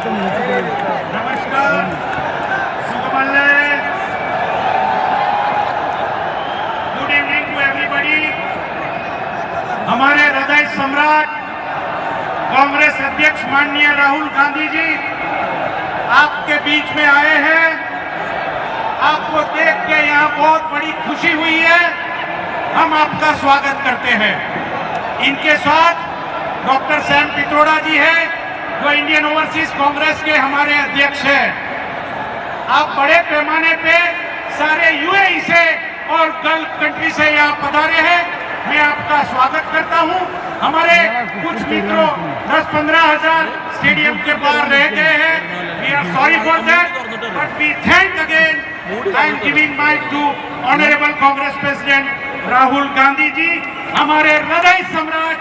नमस्कार, सुगमल्ले. Good evening to everybody. हमारे हृदय सम्राट कांग्रेस अध्यक्ष माननीय राहुल गांधी जी आपके बीच में आए हैं. आपको देख के यहाँ बहुत बड़ी खुशी हुई है. हम आपका स्वागत करते हैं. इनके साथ डॉक्टर सैम पित्रोड़ा जी हैं, जो इंडियन ओवरसीज कांग्रेस के हमारे अध्यक्ष हैं. आप बड़े पैमाने पे सारे यूएई से और गल्फ कंट्री से यहाँ पधारे हैं. मैं आपका स्वागत करता हूँ. हमारे कुछ मित्रों 10-15 हजार स्टेडियम के बाहर रह गए हैं. We are sorry for that, but we thank again. I am giving mic to honourable Congress president Rahul Gandhi ji. हमारे हृदय सम्राट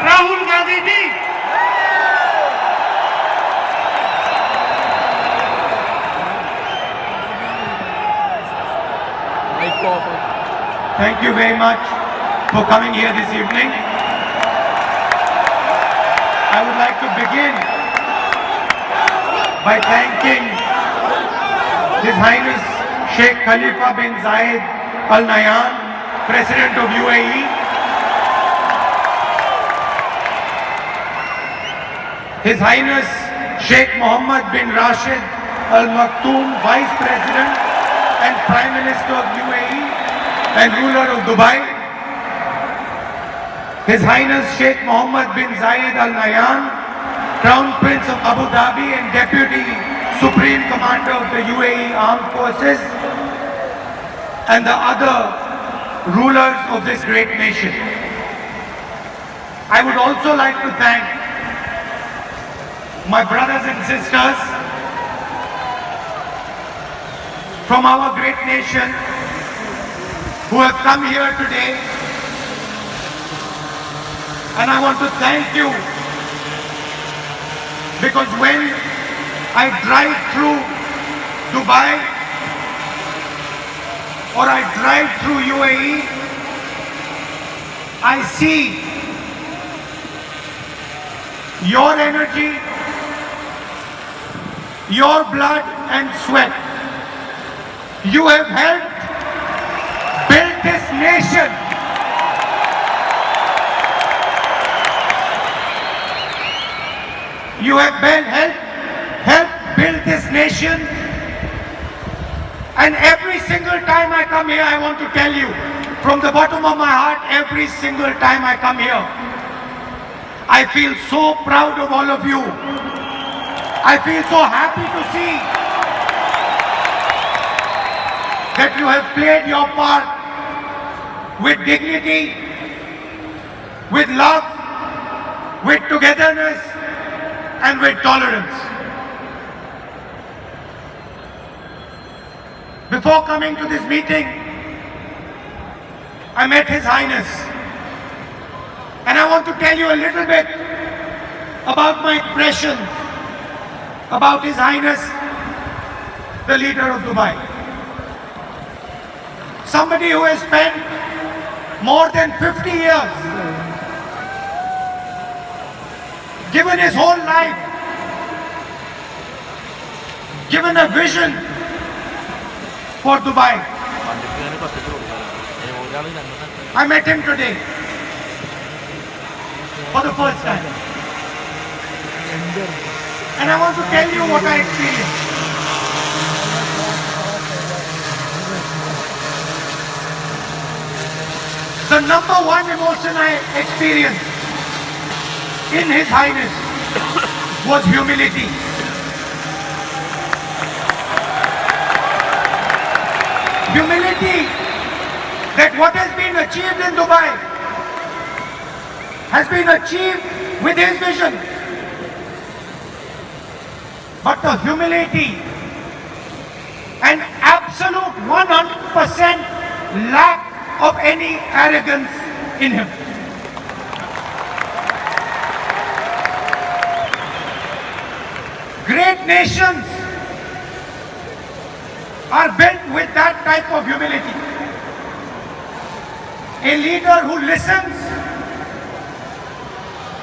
राहुल गांधी जी. Thank you very much for coming here this evening. I would like to begin by thanking His Highness Sheikh Khalifa bin Zayed Al Nahyan, President of UAE, His Highness Sheikh Mohammed bin Rashid Al Maktoum, Vice President and Prime Minister of UAE and ruler of Dubai, His Highness Sheikh Mohammed bin Zayed Al Nahyan, Crown Prince of Abu Dhabi and Deputy Supreme Commander of the UAE Armed Forces, and the other rulers of this great nation. I would also like to thank my brothers and sisters from our great nation who have come here today, and I want to thank you, because when I drive through Dubai or I drive through UAE, I see your energy, your blood and sweat. You have helped build this nation. You have helped build this nation, and every single time I come here, I want to tell you from the bottom of my heart, every single time I come here, I feel so proud of all of you. I feel so happy to see that you have played your part with dignity, with love, with togetherness, and with tolerance. Before coming to this meeting, I met His Highness, and I want to tell you a little bit about my impression about His Highness, the leader of Dubai. Somebody who has spent more than 50 years, given his whole life, given a vision for Dubai. I met him today for the first time, and I want to tell you what I experienced. The number one emotion I experienced in His Highness was humility. Humility that what has been achieved in Dubai has been achieved with his vision. But the humility and absolute 100% lack of any arrogance in him. Great nations are built with that type of humility. A leader who listens,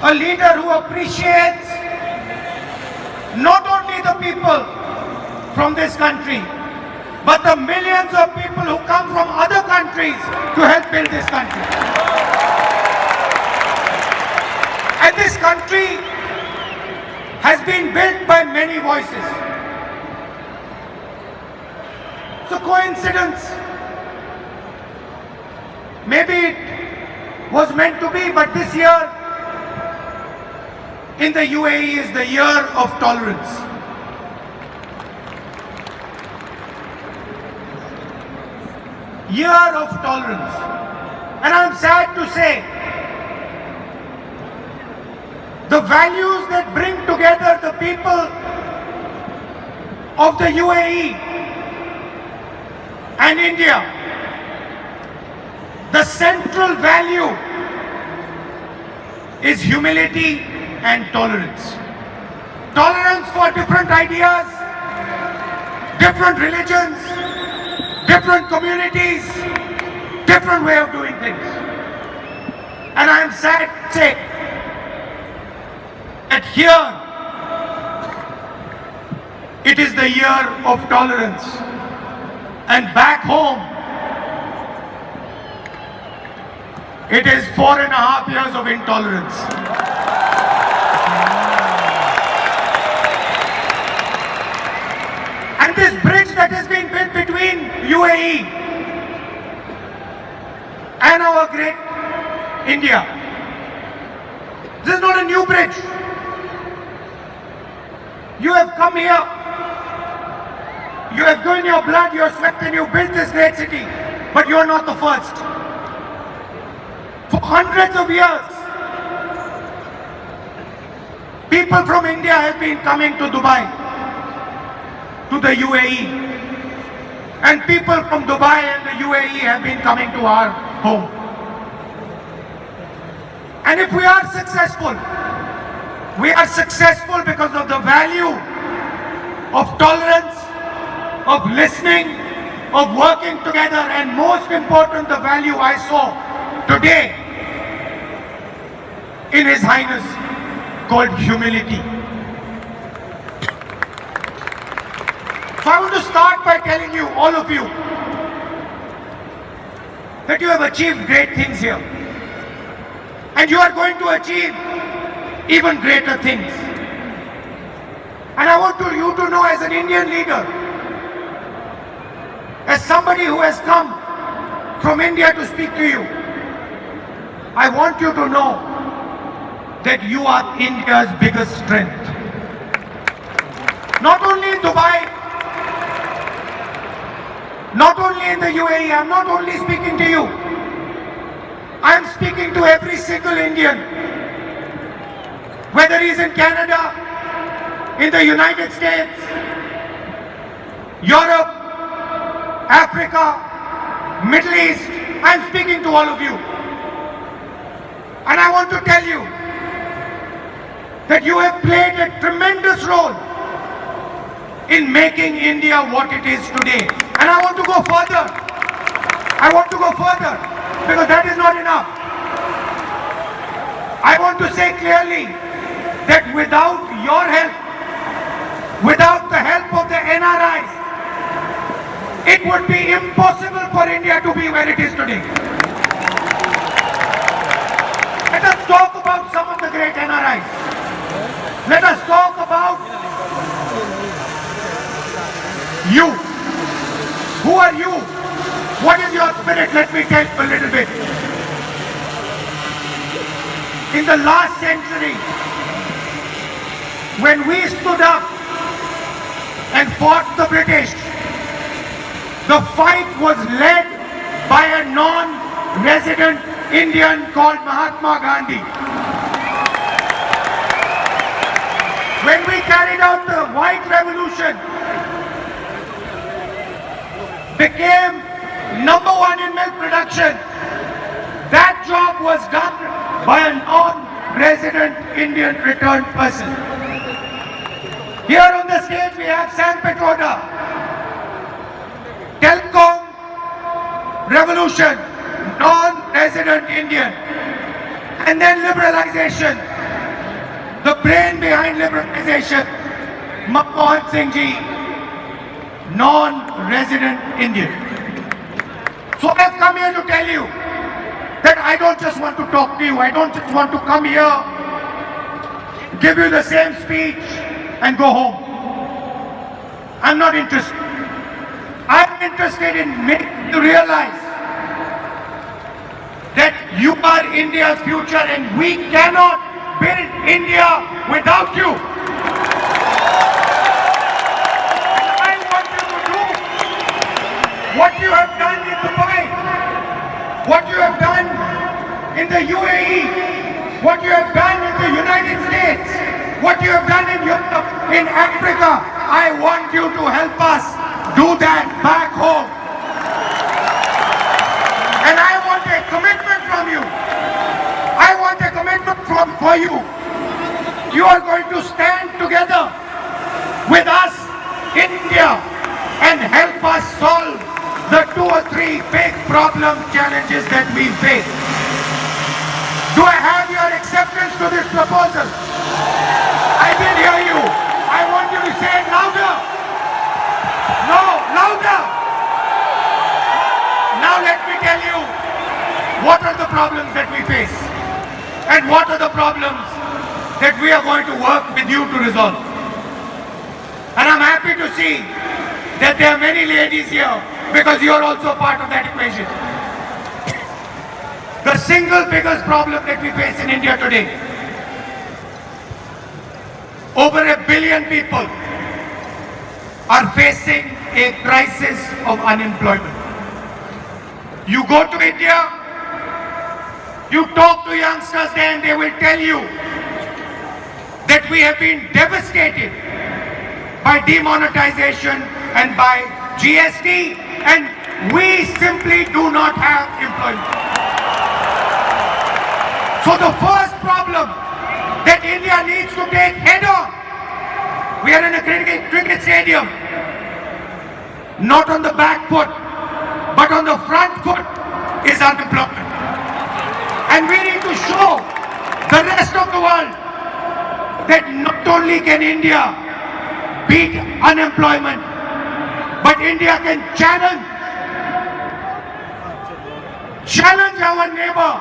a leader who appreciates not only people from this country, but the millions of people who come from other countries to help build this country. And this country has been built by many voices. So coincidence, maybe it was meant to be, but this year in the UAE is the year of tolerance. Year of tolerance. And I'm sad to say, the values that bring together the people of the UAE and India, the central value is humility and tolerance. Tolerance for different ideas, different religions, different communities, different way of doing things. And I am sad to say that here it is the year of tolerance, and back home it is 4.5 years of intolerance. And this bridge that has been built between UAE and our great India, this is not a new bridge. You have come here, you have given your blood, your sweat, and you built this great city, but you are not the first. For hundreds of years, people from India have been coming to Dubai, to the UAE, and people from Dubai and the UAE have been coming to our home. And if we are successful because of the value of tolerance, of listening, of working together, and most important, the value I saw today in His Highness called humility. So I want to start by telling you, all of you, that you have achieved great things here. And you are going to achieve even greater things. And I want you to know, as an Indian leader, as somebody who has come from India to speak to you, I want you to know that you are India's biggest strength. Not only in Dubai, not only in the UAE, I'm not only speaking to you, I'm speaking to every single Indian, whether he's in Canada, in the United States, Europe, Africa, Middle East. I'm speaking to all of you. And I want to tell you that you have played a tremendous role in making India what it is today. And I want to go further. I want to go further, because that is not enough. I want to say clearly that without your help, without the help of the NRIs, it would be impossible for India to be where it is today. Let us talk about some of the great NRIs. Let us talk about you. Who are you? What is your spirit? Let me tell you a little bit. In the last century, when we stood up and fought the British, the fight was led by a non-resident Indian called Mahatma Gandhi. When we carried out the White Revolution, became #1 in milk production, that job was done by a non-resident Indian returned person. Here on the stage we have San Petroda, Telecom Revolution, non-resident Indian, and then liberalization, the brain behind liberalization, Manmohan Singh ji, non-resident Indian. So I've come here to tell you that I don't just want to talk to you. I don't just want to come here, give you the same speech and go home. I'm not interested. I'm interested in making you realize that you are India's future and we cannot build India without you. I want you to do what you have done in Dubai, what you have done in the UAE, what you have done in the United States, what you have done in Europe, in Africa. I want you to help us do that back home. And I want a commitment from you. I want a commitment for you. You are going to stand together with us in India and help us solve the 2 or 3 big problem challenges that we face. Do I have your acceptance to this proposal? I didn't hear you. I want you to say it louder. No, louder. Now let me tell you what are the problems that we face and what are the problems that we are going to work with you to resolve. And I'm happy to see that there are many ladies here because you are also part of that equation. The single biggest problem that we face in India today, over 1 billion people are facing a crisis of unemployment. You go to India, you talk to youngsters there and they will tell you that we have been devastated by demonetization and by GST and we simply do not have employment. So the first problem that India needs to take head on, we are in a cricket stadium, not on the back foot, but on the front foot is unemployment. And we need to show the rest of the world that not only can India beat unemployment, but India can challenge our neighbor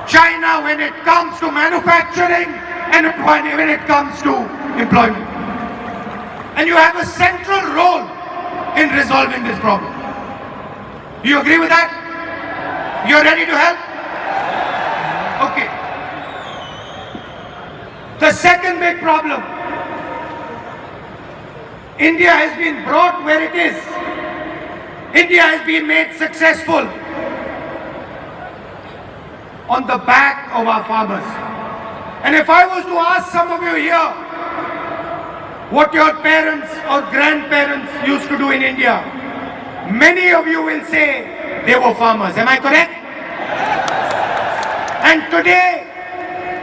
China when it comes to manufacturing and when it comes to employment. And you have a central role in resolving this problem. You agree with that? You're ready to help? Okay. The second big problem, India has been brought where it is. India has been made successful on the back of our farmers. And if I was to ask some of you here what your parents or grandparents used to do in India, many of you will say they were farmers. Am I correct? And today,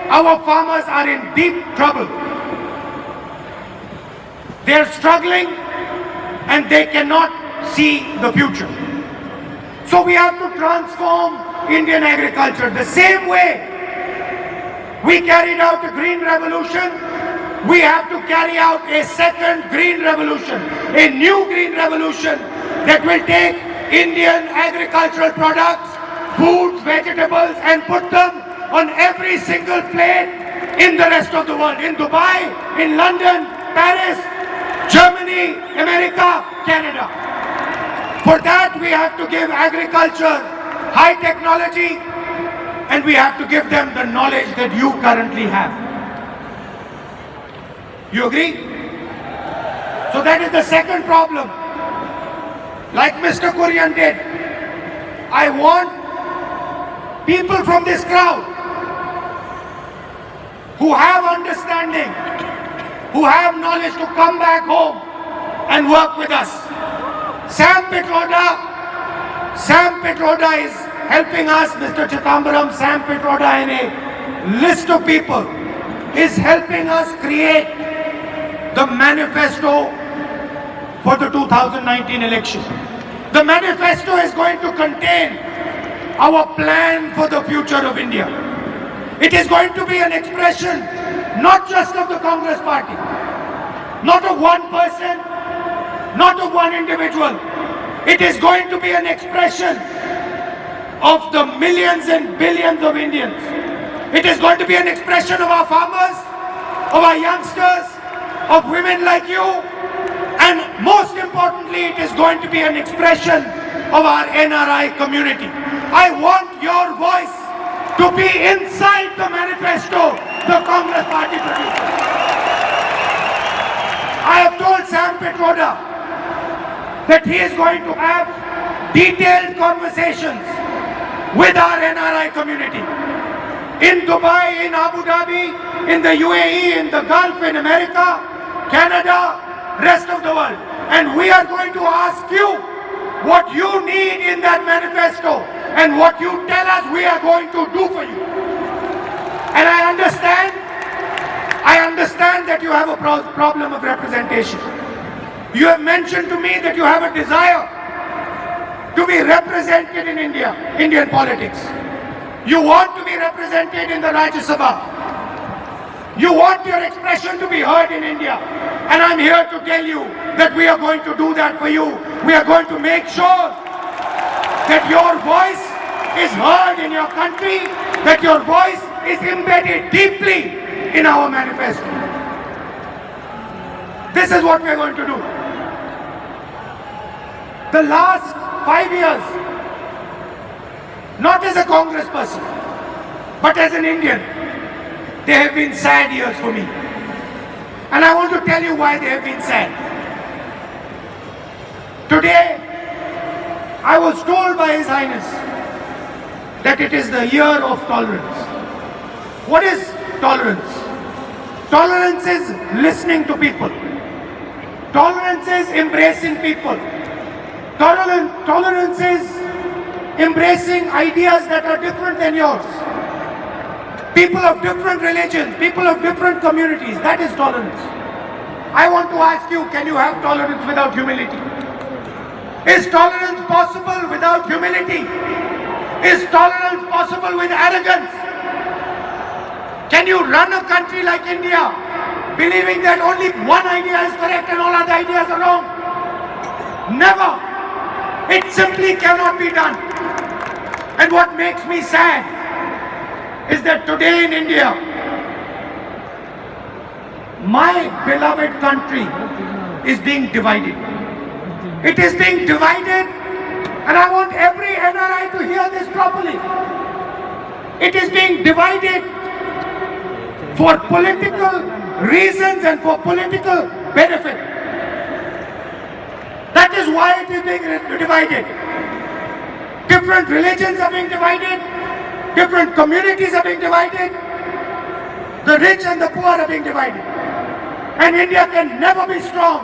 our farmers are in deep trouble. They are struggling and they cannot see the future. So we have to transform Indian agriculture. The same way we carried out a green revolution, we have to carry out a second green revolution, a new green revolution that will take Indian agricultural products, foods, vegetables and put them on every single plate in the rest of the world, in Dubai, in London, Paris, Germany, America, Canada. For that we have to give agriculture high technology and we have to give them the knowledge that you currently have. You agree? So that is the second problem. Like Mr. Kurian did, I want people from this crowd who have understanding, who have knowledge to come back home and work with us. Sam Pitroda is helping us, Mr. Chitambaram, Sam Pitroda and a list of people is helping us create the manifesto for the 2019 election. The manifesto is going to contain our plan for the future of India. It is going to be an expression not just of the Congress party, not of one person, not of one individual. It is going to be an expression of the millions and billions of Indians. It is going to be an expression of our farmers, of our youngsters, of women like you, and most importantly, it is going to be an expression of our NRI community. I want your voice to be inside the manifesto the Congress Party produced. I have told Sam Petroda that he is going to have detailed conversations with our NRI community in Dubai, in Abu Dhabi, in the UAE, in the Gulf, in America, Canada, rest of the world. And we are going to ask you what you need in that manifesto and what you tell us we are going to do for you. And I understand that you have a problem of representation. You have mentioned to me that you have a desire to be represented in India, Indian politics. You want to be represented in the Rajya Sabha. You want your expression to be heard in India. And I'm here to tell you that we are going to do that for you. We are going to make sure that your voice is heard in your country, that your voice is embedded deeply in our manifesto. This is what we are going to do. The last 5 years, not as a Congress person, but as an Indian, they have been sad years for me. And I want to tell you why they have been sad. Today, I was told by His Highness that it is the year of tolerance. What is tolerance? Tolerance is listening to people. Tolerance is embracing people. Tolerance is embracing ideas that are different than yours. People of different religions, people of different communities, that is tolerance. I want to ask you, can you have tolerance without humility? Is tolerance possible without humility? Is tolerance possible with arrogance? Can you run a country like India believing that only one idea is correct and all other ideas are wrong? Never. It simply cannot be done. And what makes me sad is that today in India, my beloved country is being divided. It is being divided, and I want every NRI to hear this properly. It is being divided for political reasons and for political benefit. That is why it is being divided. Different religions are being divided. Different communities are being divided. The rich and the poor are being divided. And India can never be strong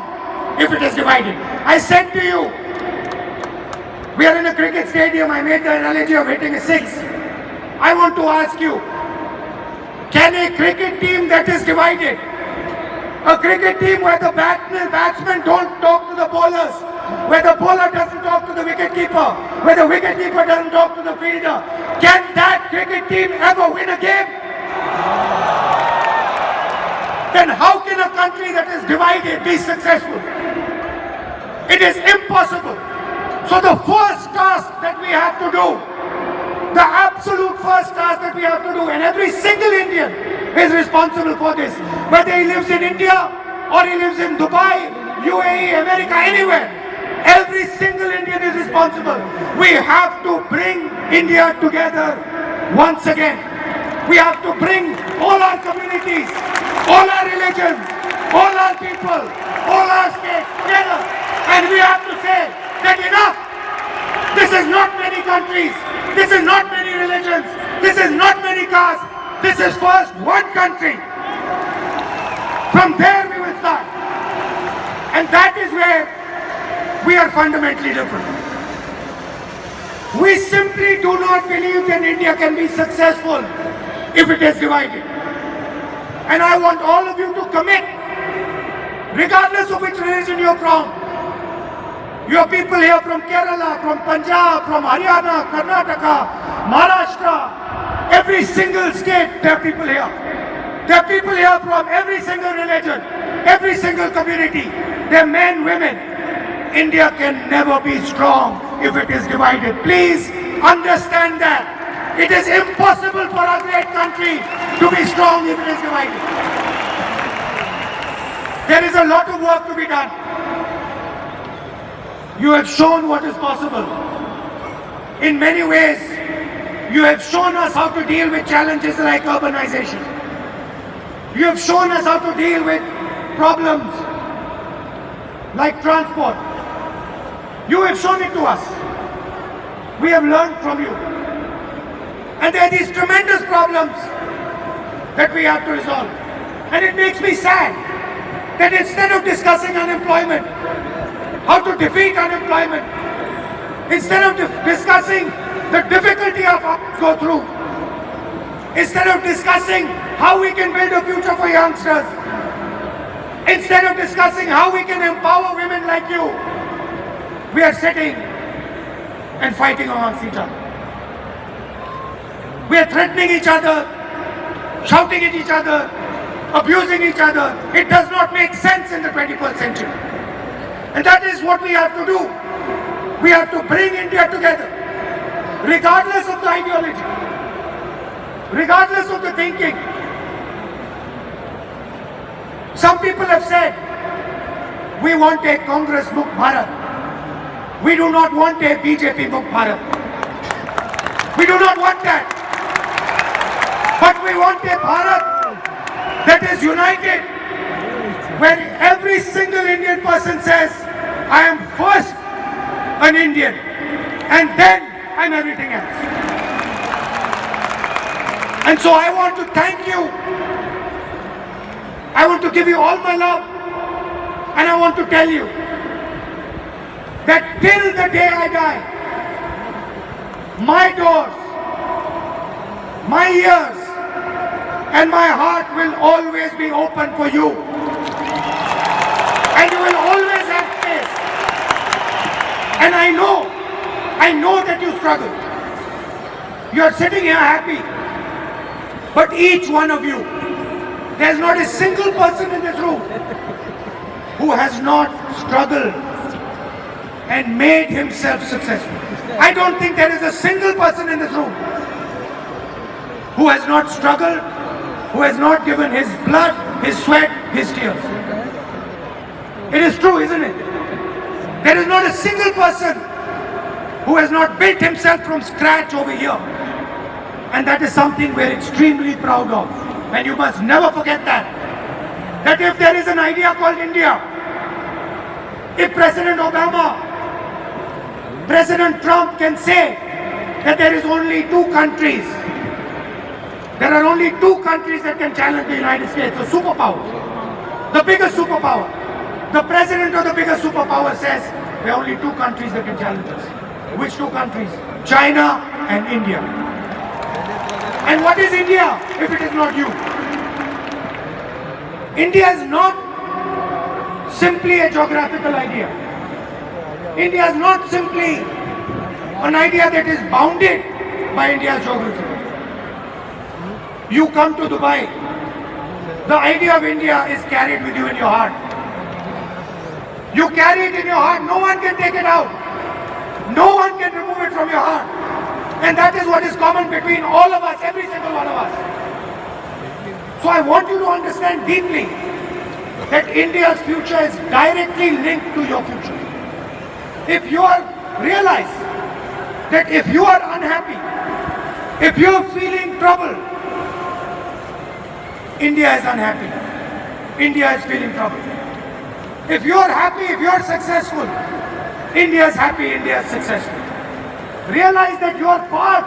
if it is divided. I said to you, we are in a cricket stadium. I made the analogy of hitting a six. I want to ask you, can a cricket team that is divided, a cricket team where the batsmen don't talk to the bowlers, where the bowler doesn't talk to the wicketkeeper, where the wicketkeeper doesn't talk to the fielder, can that cricket team ever win a game? Then how can a country that is divided be successful? It is impossible. So the first task that we have to do, the absolute first task that we have to do, and every single Indian is responsible for this, whether he lives in India or he lives in Dubai, UAE, America, anywhere, every single Indian is responsible. We have to bring India together once again. We have to bring all our communities, all our religions, all our people, all our states together. And we have to say that enough. This is not many countries. This is not many religions. This is not many castes. This is first one country. From there we will start. And that is where we are fundamentally different. We simply do not believe that India can be successful if it is divided. And I want all of you to commit, regardless of which religion you're from. You have people here from Kerala, from Punjab, from Haryana, Karnataka, Maharashtra, every single state, there are people here. There are people here from every single religion. every single community. They're men, women. India can never be strong if it is divided. Please understand that. It is impossible for a great country to be strong if it is divided. There is a lot of work to be done. You have shown what is possible. In many ways, you have shown us how to deal with challenges like urbanization. You have shown us how to deal with problems like transport. You have shown it to us. We have learned from you. And there are these tremendous problems that we have to resolve. And it makes me sad that instead of discussing unemployment, how to defeat unemployment, instead of discussing the difficulty of how to go through, instead of discussing how we can build a future for youngsters, instead of discussing how we can empower women like you, we are sitting and fighting amongst each other. We are threatening each other, shouting at each other, abusing each other. It does not make sense in the 21st century. And that is what we have to do. We have to bring India together, regardless of the ideology, regardless of the thinking. Some people have said, we want a Congress Mukh Bharat. We do not want a BJP Mukh Bharat. We do not want that. But we want a Bharat that is united, where every single Indian person says, I am first an Indian, and then I'm everything else. And so I want to thank you. I want to give you all my love, and I want to tell you that till the day I die, my doors, my ears, and my heart will always be open for you. And you will always have space. And I know that you struggle. You are sitting here happy. But each one of you, there's not a single person in this room who has not struggled and made himself successful. I don't think there is a single person in this room who has not struggled, who has not given his blood, his sweat, his tears. It is true, isn't it? There is not a single person who has not built himself from scratch over here. And that is something we're extremely proud of. And you must never forget that. That if there is an idea called India, if President Obama, President Trump can say that there is only two countries, there are only two countries that can challenge the United States, a superpower, the biggest superpower. The president of the biggest superpower says there are only two countries that can challenge us. Which two countries? China and India. And what is India if it is not you? India is not simply a geographical idea. India is not simply an idea that is bounded by India's geography. You come to Dubai, the idea of India is carried with you in your heart. You carry it in your heart, no one can take it out. No one can remove it from your heart. And that is what is common between all of us, every single one of us. So I want you to understand deeply that India's future is directly linked to your future. If you realize that if you are unhappy, if you are feeling trouble, India is unhappy. India is feeling trouble. If you are happy, if you are successful, India is happy, India is successful. Realize that you are part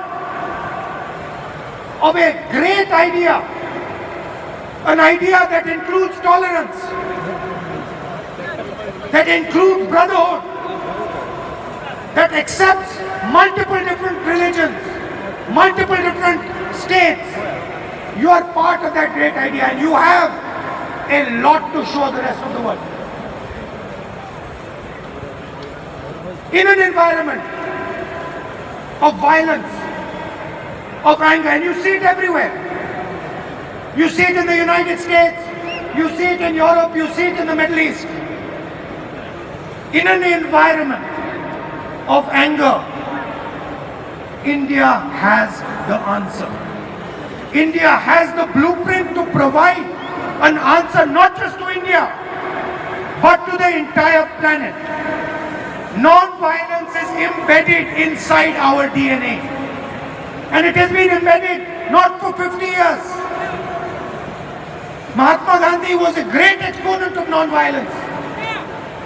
of a great idea, an idea that includes tolerance, that includes brotherhood, that accepts multiple different religions, multiple different states. You are part of that great idea, and you have a lot to show the rest of the world. In an environment of violence, of anger, and you see it everywhere. You see it in the United States, you see it in Europe, you see it in the Middle East. In an environment of anger, India has the answer. India has the blueprint to provide an answer not just to India, but to the entire planet. Non-violence is embedded inside our DNA. And it has been embedded not for 50 years. Mahatma Gandhi was a great exponent of non-violence.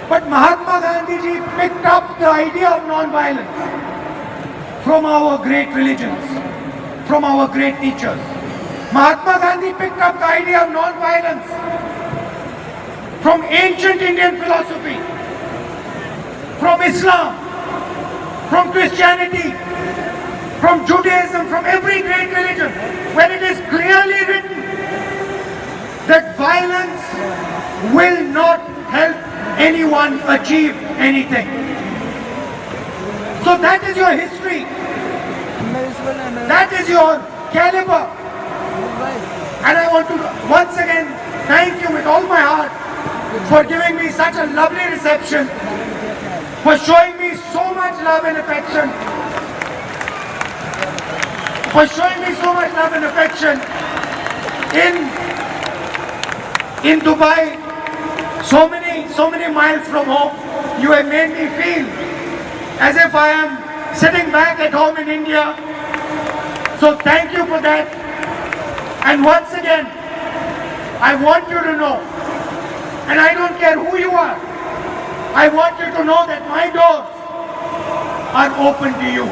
But Mahatma Gandhi ji picked up the idea of non-violence from our great religions, from our great teachers. Mahatma Gandhi picked up the idea of non-violence from ancient Indian philosophy, from Islam, from Christianity, from Judaism, from every great religion, where it is clearly written that violence will not help anyone achieve anything. So that is your history. That is your caliber. And I want to once again thank you with all my heart for giving me such a lovely reception, for showing me so much love and affection, in Dubai, so many miles from home. You have made me feel as if I am sitting back at home in India. So thank you for that. And once again, I want you to know, and I don't care who you are, I want you to know that my doors are open to you.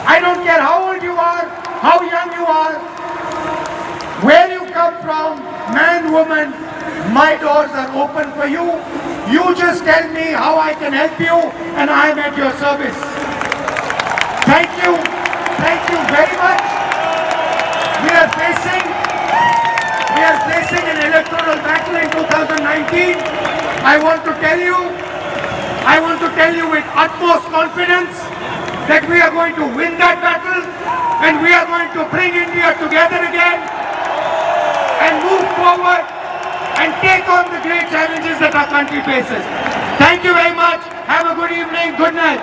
I don't care how old you are, how young you are, where you come from, man, woman, my doors are open for you. You just tell me how I can help you and I am at your service. Thank you very much. We are facing an electoral battle in 2019. I want to tell you with utmost confidence that we are going to win that battle and we are going to bring India together again and move forward and take on the great challenges that our country faces. Thank you very much. Have a good evening. Good night.